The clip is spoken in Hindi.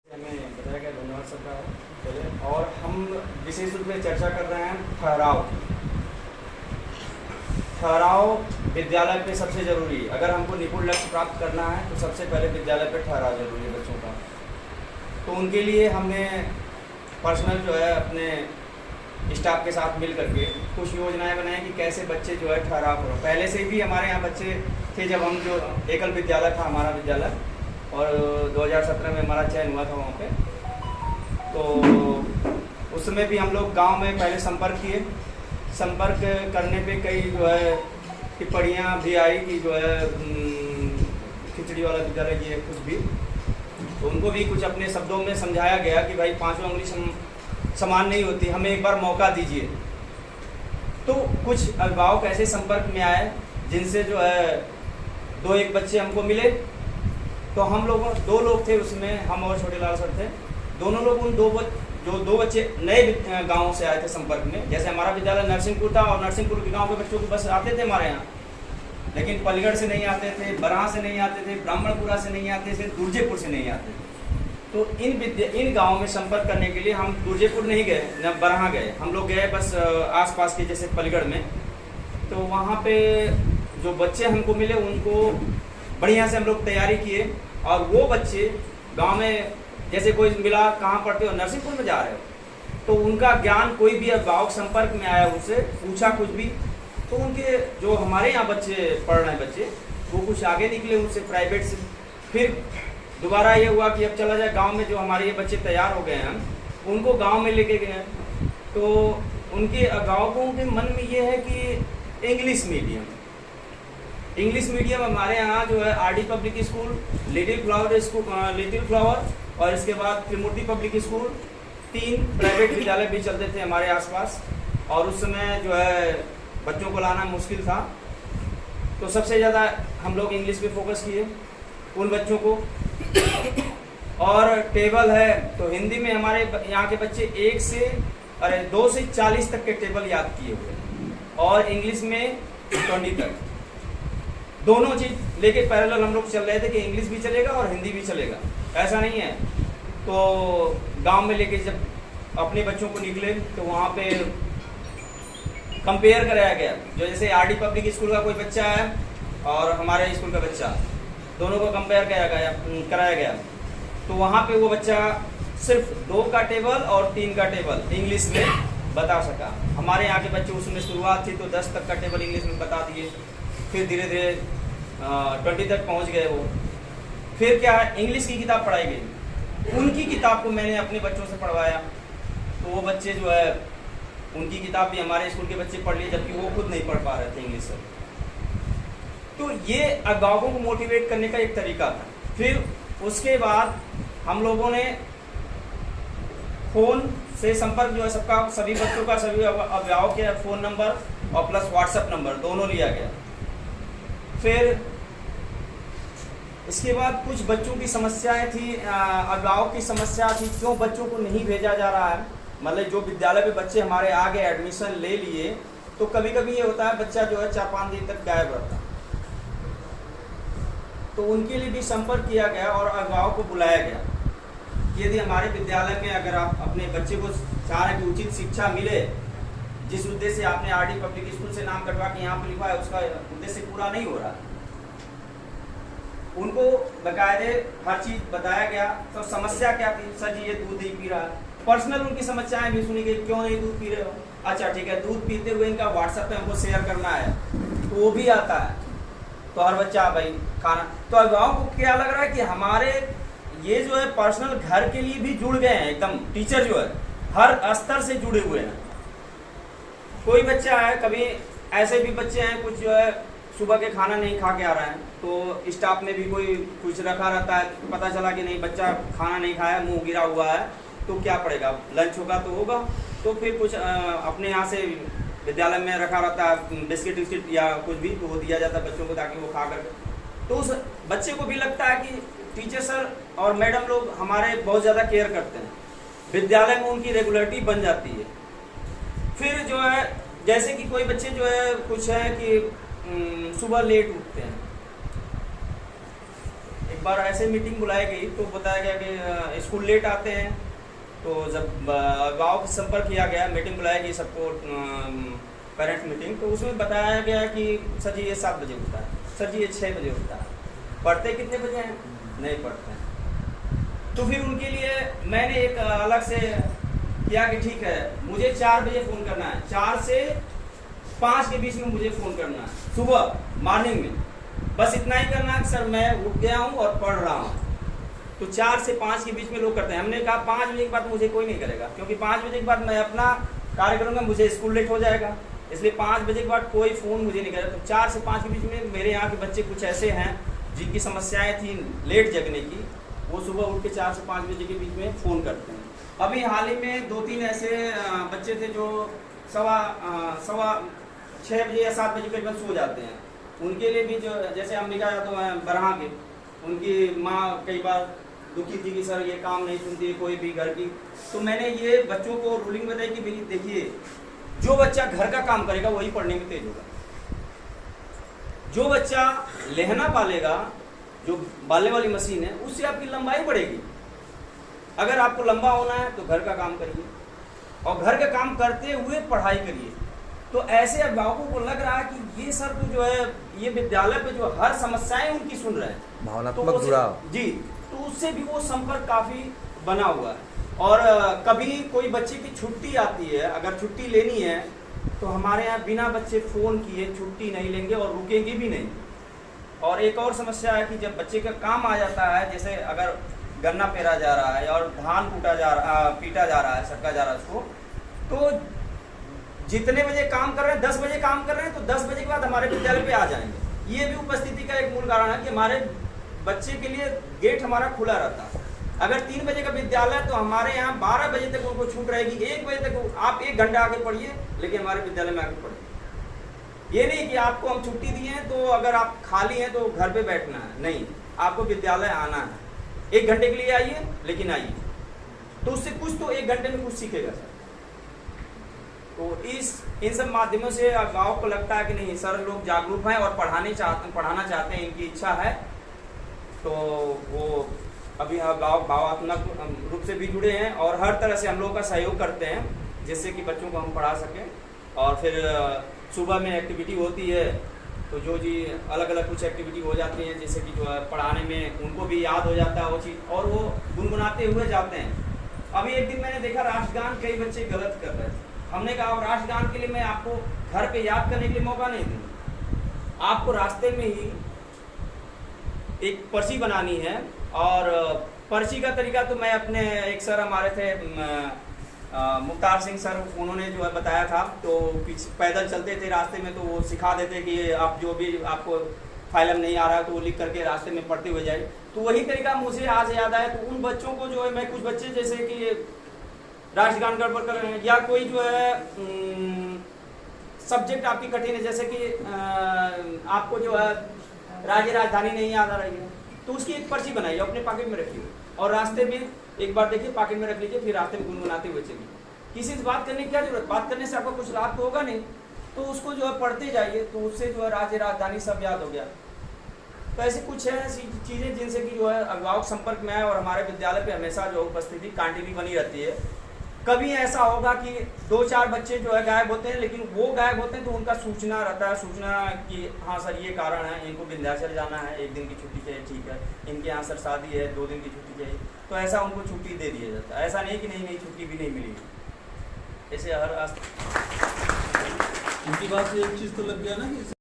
हमें बताया गया, धन्यवाद सबका पहले। और हम विशेष रूप से चर्चा कर रहे हैं ठहराव। ठहराव विद्यालय पे सबसे ज़रूरी है। अगर हमको निपुण लक्ष्य प्राप्त करना है तो सबसे पहले विद्यालय पे ठहराव जरूरी है बच्चों का। तो उनके लिए हमने पर्सनल जो है अपने स्टाफ के साथ मिल करके कुछ योजनाएं बनाई कि कैसे बच्चे जो है ठहराव करो। पहले से भी हमारे यहाँ बच्चे थे, जब हम जो एकल विद्यालय था हमारा विद्यालय, और 2017 में हमारा चयन हुआ था वहाँ पे, तो उस समय भी हम लोग गांव में पहले संपर्क किए। संपर्क करने पे कई जो है टिप्पणियाँ भी आई कि जो है खिचड़ी वाला विद्यालय ये कुछ भी, तो उनको भी कुछ अपने शब्दों में समझाया गया कि भाई पांचों उंगली समान नहीं होती, हमें एक बार मौका दीजिए। तो कुछ अभिभावक ऐसे संपर्क में आए जिनसे जो है 2-1 बच्चे हमको मिले। तो हम लोगों 2 लोग थे उसमें, हम और छोटे लाल सर थे। दोनों लोग उन दो बच्चे नए गाँव से आए थे संपर्क में। जैसे हमारा विद्यालय नरसिंहपुर था और नरसिंहपुर के गाँव के बच्चों को बस आते थे हमारे यहाँ, लेकिन पलगढ़ से नहीं आते थे, बराह से नहीं आते थे, ब्राह्मणपुरा से नहीं आते थे, दुर्जेपुर से नहीं आते थे। तो इन गाँव में संपर्क करने के लिए हम दुर्जेपुर नहीं गए, न बराह गए। हम लोग गए बस आसपास के जैसे पलगढ़ में। तो वहाँ पे जो बच्चे हमको मिले उनको बढ़िया से हम लोग तैयारी किए। और वो बच्चे गांव में जैसे कोई मिला, कहाँ पढ़ते हो, नरसिंहपुर में जा रहे हो, तो उनका ज्ञान कोई भी अभिभावक संपर्क में आया, उनसे पूछा कुछ भी, तो उनके जो हमारे यहाँ बच्चे पढ़ रहे हैं बच्चे, वो कुछ आगे निकले उनसे प्राइवेट से। फिर दोबारा ये हुआ कि अब चला जाए गांव में, जो हमारे ये बच्चे तैयार हो गए हैं उनको गांव में लेके गए। तो उनके अभिभावकों के मन में ये है कि इंग्लिश मीडियम हमारे यहाँ जो है RD public school, little flower और इसके बाद त्रिमूर्ति पब्लिक स्कूल, 3 प्राइवेट विद्यालय भी चलते थे हमारे आसपास। और उस समय जो है बच्चों को लाना मुश्किल था, तो सबसे ज़्यादा हम लोग इंग्लिश पे फोकस किए उन बच्चों को। और टेबल है तो हिंदी में हमारे यहाँ के बच्चे 2 से 40 तक के टेबल याद किए हुए, और इंग्लिश में 20 तक। दोनों चीज़ लेके पैरेलल हम लोग चल रहे थे कि इंग्लिश भी चलेगा और हिंदी भी चलेगा, ऐसा नहीं है। तो गांव में लेके जब अपने बच्चों को निकले तो वहाँ पे कंपेयर कराया गया। जो जैसे आरडी पब्लिक स्कूल का कोई बच्चा है और हमारे स्कूल का बच्चा, दोनों को कंपेयर कराया गया। तो वहाँ पे वो बच्चा सिर्फ 2 का टेबल और 3 का टेबल इंग्लिश में बता सका। हमारे यहाँ के बच्चे उसमें शुरुआत थी तो 10 तक का टेबल इंग्लिश में बता दिए, फिर धीरे धीरे 20 तक पहुँच गए वो। फिर क्या है, इंग्लिश की किताब पढ़ाई गई, उनकी किताब को मैंने अपने बच्चों से पढ़वाया। तो वो बच्चे जो है उनकी किताब भी हमारे स्कूल के बच्चे पढ़ लिए, जबकि वो खुद नहीं पढ़ पा रहे थे इंग्लिश से। तो ये अभिभावकों को मोटिवेट करने का एक तरीका था। फिर उसके बाद हम लोगों ने फ़ोन से संपर्क जो है सबका, सभी बच्चों का, सभी अभिभावक के फ़ोन नंबर और प्लस व्हाट्सएप नंबर दोनों लिया गया। फिर इसके बाद कुछ बच्चों की समस्याएं थी, अभिभावक की समस्या थी, क्यों बच्चों को नहीं भेजा जा रहा है। मतलब जो विद्यालय पे बच्चे हमारे आ गए, एडमिशन ले लिए, तो कभी कभी ये होता है बच्चा जो है 4-5 दिन तक गायब रहता है। तो उनके लिए भी संपर्क किया गया और अभिभावक को बुलाया गया। यदि हमारे विद्यालय में अगर आप अपने बच्चे को चाह रहे कि उचित शिक्षा मिले, जिस उद्देश्य से आपने आरडी पब्लिक स्कूल से नाम कटवा के यहाँ पर लिखा है, उसका उद्देश्य पूरा नहीं हो रहा, उनको बाकायदे हर चीज़ बताया गया। तो समस्या क्या थी, सर जी ये दूध नहीं पी रहा है। पर्सनल उनकी समस्याएं भी सुनी गई, क्यों नहीं दूध पी रहे हो, अच्छा ठीक है, दूध पीते हुए इनका व्हाट्सएप पे हमको शेयर करना है, तो वो भी आता है। तो हर बच्चा भाई खाना, तो अभिभावक को क्या लग रहा है कि हमारे ये जो है पर्सनल घर के लिए भी जुड़ गए हैं एकदम। टीचर जो है हर स्तर से जुड़े हुए हैं। कोई बच्चा है, कभी ऐसे भी बच्चे हैं कुछ जो है सुबह के खाना नहीं खा के आ रहा है, तो स्टाफ में भी कोई कुछ रखा रहता है, पता चला कि नहीं बच्चा खाना नहीं खाया, मुंह गिरा हुआ है, तो क्या पड़ेगा, लंच होगा तो होगा। तो फिर कुछ अपने यहाँ से विद्यालय में रखा रहता है बिस्किट विस्किट या कुछ भी, तो वो दिया जाता है बच्चों को ताकि वो खा कर, तो उस बच्चे को भी लगता है कि टीचर सर और मैडम लोग हमारे बहुत ज़्यादा केयर करते हैं, विद्यालय में उनकी रेगुलरिटी बन जाती है। फिर जो है जैसे कि कोई बच्चे जो है कुछ है कि सुबह लेट उठते हैं, एक बार ऐसे मीटिंग बुलाई गई तो बताया गया कि स्कूल लेट आते हैं। तो जब गांव का संपर्क किया गया, मीटिंग बुलाई गई सबको, पेरेंट्स मीटिंग, तो उसमें बताया गया कि सर जी ये 7 बजे उठता है, सर जी ये 6 बजे उठता है। पढ़ते कितने बजे हैं? नहीं पढ़ते हैं। तो फिर उनके लिए मैंने एक अलग से किया कि ठीक है मुझे 4 बजे फ़ोन करना है, 4 से 5 के बीच में मुझे फ़ोन करना है सुबह मॉर्निंग में, बस इतना ही करना है कि सर मैं उठ गया हूँ और पढ़ रहा हूँ। तो 4 से 5 के बीच में लोग करते हैं। हमने कहा 5 बजे के बाद मुझे कोई नहीं करेगा, क्योंकि 5 बजे के बाद मैं अपना कार्य करूँगा, मुझे स्कूल लेट हो जाएगा, इसलिए 5 बजे के बाद कोई फ़ोन मुझे नहीं करेगा। तो 4 से 5 के बीच में मेरे यहाँ के बच्चे कुछ ऐसे हैं जिनकी समस्याएँ थी लेट जगने की, वो सुबह उठ के 4 से 5 बजे के बीच में फ़ोन करते हैं। अभी हाल ही में 2-3 ऐसे बच्चे थे जो सवा 6 बजे या 7 बजे करीबन सो जाते हैं। उनके लिए भी जो जैसे अंबिका यादव हैं बरहा के, उनकी माँ कई बार दुखी थी कि सर ये काम नहीं सुनती कोई भी घर की। तो मैंने ये बच्चों को रूलिंग बताई कि भाई देखिए, जो बच्चा घर का काम करेगा वही पढ़ने में तेज होगा। जो बच्चा लहना पालेगा, जो बालने वाली मशीन है, उससे आपकी लंबाई बढ़ेगी। अगर आपको लंबा होना है तो घर का काम करिए, और घर का काम करते हुए पढ़ाई करिए। तो ऐसे अभिभावकों को लग रहा है कि ये सर तो जो है ये विद्यालय पे जो हर समस्याएं उनकी सुन रहे हैं, भावनात्मक जुड़ाव जी, तो उससे भी वो संपर्क काफ़ी बना हुआ है। और कभी कोई बच्चे की छुट्टी आती है, अगर छुट्टी लेनी है तो हमारे यहाँ बिना बच्चे फ़ोन किए छुट्टी नहीं लेंगे और रुकेंगे भी नहीं। और एक और समस्या है कि जब बच्चे का काम आ जाता है, जैसे अगर गन्ना पेरा जा रहा है और धान पीटा जा रहा है, सटका जा रहा है उसको, तो जितने बजे काम कर रहे हैं, 10 बजे काम कर रहे हैं, तो 10 बजे के बाद हमारे विद्यालय पे आ जाएंगे। ये भी उपस्थिति का एक मूल कारण है कि हमारे बच्चे के लिए गेट हमारा खुला रहता है। अगर 3 बजे का विद्यालय तो हमारे यहाँ 12 बजे तक उनको छूट रहेगी। 1 बजे तक आप 1 घंटा आगे पढ़िए, लेकिन हमारे विद्यालय में आगे पढ़िए। ये नहीं कि आपको हम छुट्टी दी है तो अगर आप खाली हैं तो घर पे बैठना है, नहीं, आपको विद्यालय आना है। 1 घंटे के लिए आइए, लेकिन आइए, तो उससे कुछ तो 1 घंटे में कुछ सीखेगा सर। तो इन सब माध्यमों से गाँव को लगता है कि नहीं सर लोग जागरूक हैं और पढ़ाना चाहते हैं, इनकी इच्छा है। तो वो अभी गाँव भावनात्मक रूप से भी जुड़े हैं और हर तरह से हम लोगों का सहयोग करते हैं, जिससे कि बच्चों को हम पढ़ा सकें। और फिर सुबह में एक्टिविटी होती है, तो जो जी अलग अलग कुछ एक्टिविटी हो जाती हैं, जैसे कि जो है पढ़ाने में उनको भी याद हो जाता है वो चीज़, और वो गुनगुनाते हुए जाते हैं। अभी एक दिन मैंने देखा राष्ट्रगान कई बच्चे गलत कर रहे थे। हमने कहा राष्ट्रगान के लिए मैं आपको घर पे याद करने के लिए मौका नहीं दूँगा, आपको रास्ते में ही एक पर्ची बनानी है। और पर्ची का तरीका तो मैं अपने एक सर हमारे थे मुख्तार सिंह सर, उन्होंने जो है बताया था। तो पैदल चलते थे रास्ते में, तो वो सिखा देते कि आप जो भी आपको फाइलम नहीं आ रहा है तो वो लिख करके रास्ते में पढ़ते हुए जाए। तो वही तरीका मुझे आज याद आया। तो उन बच्चों को जो है मैं कुछ बच्चे जैसे कि राष्ट्रगान गड़बड़ कर रहे हैं, या कोई जो है सब्जेक्ट आपकी कठिन है, जैसे कि आपको जो है राज्य राजधानी नहीं याद आ रही है, तो उसकी एक पर्ची बनाइए, अपने पॉकेट में रखिए और रास्ते में एक बार देखिए, पॉकेट में रख लीजिए, फिर रास्ते में गुनगुनाते हुए चलिए। किसी से बात करने की क्या जरूरत, बात करने से आपको कुछ लाभ तो होगा नहीं, तो उसको जो है पढ़ते जाइए, तो उससे जो है राज्य राजधानी सब याद हो गया। तो ऐसे कुछ है ऐसी चीज़ें जिनसे कि जो है अभिभावक संपर्क में है, और हमारे विद्यालय पे हमेशा जो उपस्थिति कंटिन्यू बनी रहती है। कभी ऐसा होगा कि 2-4 बच्चे जो है गायब होते हैं, लेकिन वो गायब होते हैं तो उनका सूचना रहता है, सूचना कि हाँ सर ये कारण है, इनको विंध्याचल जाना है, 1 दिन की छुट्टी चाहिए, ठीक है, इनके यहाँ सर शादी है, 2 दिन की छुट्टी चाहिए, तो ऐसा उनको छुट्टी दे दिया जाता है। ऐसा नहीं कि नहीं छुट्टी भी नहीं मिलेगी। ऐसे हर उनकी बात से एक चीज़ तो लग गया ना कि